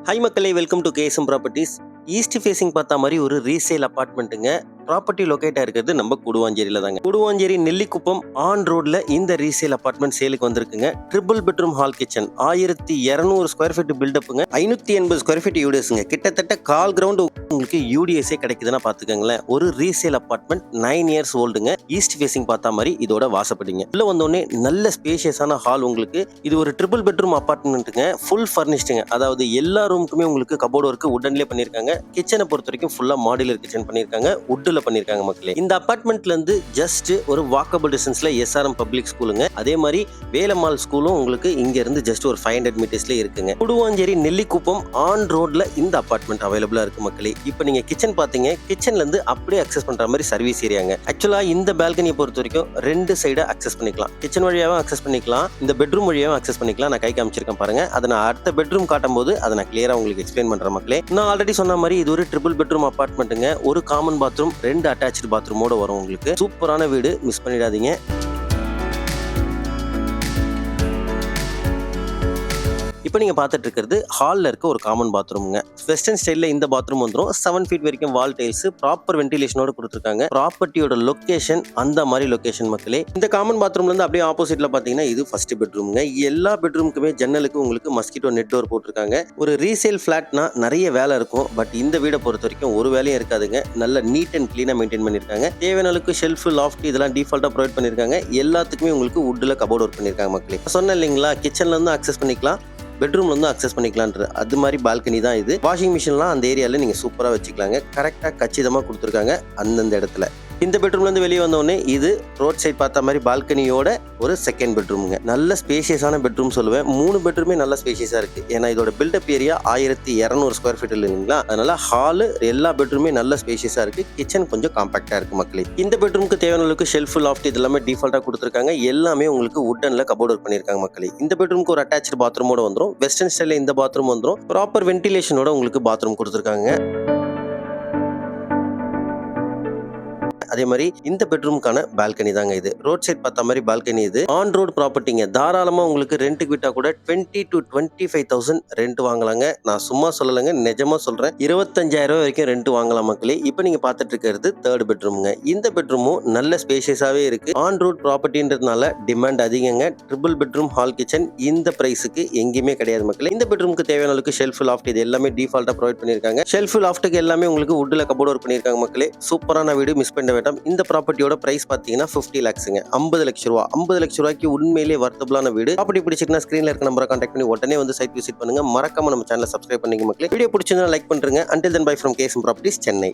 Hi மக்களே, welcome to KSM properties. East facing பார்த்த மாதிரி ஒரு ரீசேல் அப்பார்ட்மெண்ட்டுங்க. ப்ராப்பர்ட்டி லொக்கேட் இருக்கிறது நம்ம கூடுவாஞ்சேரியில தாங்க. கூடுவாஞ்சேரி நெல்லிக்குப்பம் ஆன் ரோட்ல இந்த ரீசேல் அப்பார்ட்மெண்ட் சேலுக்கு வந்திருக்குங்க. Triple bedroom hall kitchen 1200 square feet பில்டப்புங்க. 580 ஸ்கொயர் ஃபீட் யூடிஎஸ்ங்க. கிட்டத்தட்ட கால் கிரவுண்ட் உங்களுக்கு யூடிஎஸ்ஏ கிடைக்குதுன்னா பாத்துக்கோங்களேன். ஒரு ரீசேல் அப்பார்ட்மெண்ட் 9 இயர்ஸ் ஓல்டுங்க. ஈஸ்ட் ஃபேசிங் பார்த்த மாதிரி இதோட வாசப்படிங்க. உள்ள வந்தோடனே நல்ல ஸ்பேஷியஸான ஹால் உங்களுக்கு. இது ஒரு ட்ரிபிள் பெட்ரூம் அப்பார்ட்மெண்ட்டுங்க. ஃபுல் ஃபர்னிஷ்டுங்க. அதாவது எல்லா ரூமுக்குமே உங்களுக்கு கபோர்டு ஒர்க் உடன்லேயே பண்ணியிருக்காங்க. கிச்சனை பொறுத்த வரைக்கும் ஃபுல்லா மாடுலர் கிச்சன் பண்ணியிருக்காங்க. உட்ல பண்ணியிருக்காங்க மக்களே. இந்த அபார்ட்மெண்ட்ல இருந்து ஜஸ்ட் ஒரு வாக்கபிள் டிஸ்டன்ஸ்ல எஸ்ஆர்எம் பப்ளிக் ஸ்கூலுங்க. அதே மாதிரி வேலம்மாள் ஸ்கூலும் உங்களுக்கு இங்க இருந்து ஜஸ்ட் ஒரு 500 மீட்டர்ஸ்ல இருக்குங்க. கூடுவாஞ்சேரி நெல்லிக்குப்பம் ஆன் ரோட்ல இந்த அபார்ட்மெண்ட் அவைலபிளா இருக்கு மக்களே. இப்போ நீங்க கிச்சன் பாத்தீங்க, கிச்சன்ல இருந்து அப்படியே அக்சஸ் பண்ற மாதிரி சர்வீஸ் ஏரியாங்க. ஆக்சுவலா இந்த பால்கனியை பொறுத்த வரைக்கும் 2 சைடா அக்சஸ் பண்ணிக்கலாம். கிச்சன் வழியாவும் அக்சஸ் பண்ணிக்கலாம், இந்த பெட்ரூம் வழியாவும் அக்சஸ் பண்ணிக்கலாம். நான் கை காமிச்சிருக்கேன் பாருங்க. அதை நான் அடுத்த பெட்ரூம் காட்டும் போது அதை நான் கிளியரா உங்களுக்கு எக்ஸ்பிளைன் பண்றேன் மக்களே. நான் ஆல்ரெடி சொன்ன மாதிரி இது ஒரு ட்ரிபிள் பெட்ரூம் அபார்ட்மெண்ட்டுங்க. ஒரு காமன் பாத்ரூம், 2 அட்டாச்டு பாத்ரூமோட வரும் உங்களுக்கு. சூப்பரான வீடு, மிஸ் பண்ணிடாதீங்க. இப்போ நீங்க பார்த்துட்டு இருக்கிறது ஹாலில் இருக்க ஒரு காமன் பாத்ரூம்ங்க. வெஸ்டர்ன் ஸ்டைலில் இந்த பாத்ரூம் வந்துடும். 7 ஃபீட் வரைக்கும் வால் டைல்ஸ், ப்ராப்பர் வென்டிலேஷனோட கொடுத்துருக்காங்க. ப்ராப்பர்ட்டியோட லொகேஷன் அந்த மாதிரி லொகேஷன் மக்களே. இந்த காமன் பாத்ரூம்ல இருந்து அப்படியே ஆப்போசிட்ல பாத்தீங்கன்னா இது ஃபர்ஸ்ட் பெட்ரூம்ங்க. எல்லா பெட்ரூமுக்குமே ஜன்னலுக்கு உங்களுக்கு மஸ்கிட்டோ நெட் டோர் போட்டிருக்காங்க. ஒரு ரீசேல் ஃபிளாட்னா நிறைய வேலை இருக்கும், பட் இந்த வீடை பொறுத்த வரைக்கும் ஒரு வேலையும் இருக்காதுங்க. நல்ல நீட் அண்ட் கிளீனா மெயின்டைன் பண்ணிருக்காங்க. தேவையான அளவுக்கு ஷெல்ஃப், லாஃப்ட் இதெல்லாம் டிஃபால்ட்டா ப்ரொவைட் பண்ணிருக்காங்க. எல்லாத்துக்குமே உங்களுக்கு வுட்ல கபோர்ட் ஒர்க் பண்ணிருக்காங்க மக்களே. சொன்னேன் இல்லைங்களா, கிச்சன்ல இருந்து அக்சஸ் பண்ணிக்கலாம், பெட்ரூம்ல வந்து அக்சஸ் பண்ணிக்கலான்றது. அது மாதிரி பால்கனி தான் இது. வாஷிங் மிஷின்லாம் அந்த ஏரியாவில் நீங்கள் சூப்பராக வச்சுக்கலாங்க. கரெக்டாக கச்சிதமாக கொடுத்துருக்காங்க அந்தந்த இடத்துல. இந்த பெட்ரூம்லேருந்து வெளியே வந்தோடனே இது ரோட் சைட் பார்த்த மாதிரி பால்கனியோட ஒரு செகண்ட் பெட்ரூமுங்க. நல்ல ஸ்பேஷியஸான பெட்ரூம் சொல்லுவேன். 3 பெட்ரூமே நல்ல ஸ்பேஷியஸாக இருக்குது. ஏன்னா இதோட பில்டப் ஏரியா 1200 ஸ்கொயர் ஃபீட் இல்லைங்களா, அதனால ஹாலு எல்லா பெட்ரூமே நல்ல ஸ்பேஷியஸாக இருக்குது. கிச்சன் கொஞ்சம் காம்பாக்டாக இருக்குது மக்களே. இந்த பெட்ரூமுக்கு தேவையான அளவுக்கு ஷெல்ஃப், லாஃப்ட் இது எல்லாமே டிஃபால்ட்டாக கொடுத்துருக்காங்க. எல்லாமே உங்களுக்கு வுட்டனில் கபோர்ட் ஒர்க் பண்ணியிருக்காங்க மக்களே. இந்த பெட்ரூமுக்கு ஒரு அட்டாச்சு பாத்ரூமோட வந்துடும். வெஸ்டர்ன் ஸ்டைலில் இந்த பாத்ரூம் வந்துடும். ப்ராப்பர் வென்டிலேஷனோட உங்களுக்கு பாத்ரூம் கொடுத்துருக்காங்க. அதே மாதிரி இந்த பெட்ரூமுக்கான பால்கனி தாங்க இது. ரோட் சைட் பார்த்த மாதிரி பால்கனி இது. ஆன் ரோட் ப்ராப்பர்ட்டிங்க. தாராளமா உங்களுக்கு ரெண்ட்டுக்கு விட்டா கூட 20,000 to 25,000 ரெண்ட் வாங்கலாங்க. நான் சும்மா சொல்லலைங்க, நிஜமா சொல்றேன். 25,000 வரைக்கும் ரெண்ட் வாங்கலாம் மக்களே. இப்போ நீங்க பார்த்துட்டு இருக்கிறது தேர்ட் பெட்ரூம்ங்க. இந்த பெட்ரூமும் நல்ல ஸ்பேஷியஸாவே இருக்கு. ஆன் ரோட் ப்ராப்பர்ட்டின்றதுனால டிமாண்ட் அதிகங்க. ட்ரிபிள் பெட்ரூம் ஹால் கிச்சன் இந்த பிரைஸுக்கு எங்கேயுமே கிடையாது மக்களே. இந்த பெட்ரூமுக்கு தேவையான அளவுக்கு ஷெல்ஃப், லாஃப்ட் இது எல்லாமே டிஃபால்ட்டா ப்ரொவைட் பண்ணிருக்காங்க. ஷெல்ஃப், லாஃப்ட்டுக்கு எல்லாமே உங்களுக்கு வுட்ல கபோர்ட் ஒர்க் பண்ணிருக்காங்க மக்களே. சூப்பரான வீடு, மிஸ் பண்ண வேண்டாம். இந்த ப்ராப்பர்ட்டியோட பிரைஸ் பாத்தீங்கன்னா 50 lakhsங்க. 50 லட்சம் ரூபாய். 50 லட்சம் ரூபாய்க்கு உண்மையிலேயே வர்த்தபிளான வீடு. ப்ராப்பர்ட்டி பிடிச்சிருந்தா ஸ்கிரீன்ல இருக்க நம்பரை கான்டாக்ட் பண்ணி உடனே வந்து சைட் விசிட் பண்ணுங்க. மறக்காம நம்ம சேனலை சப்ஸ்கிரைப் பண்ணிக்க மக்களே. வீடியோ பிடிச்சிருந்தா லைக் பண்ணுங்க. Until then, bye from KSM Properties, Chennai.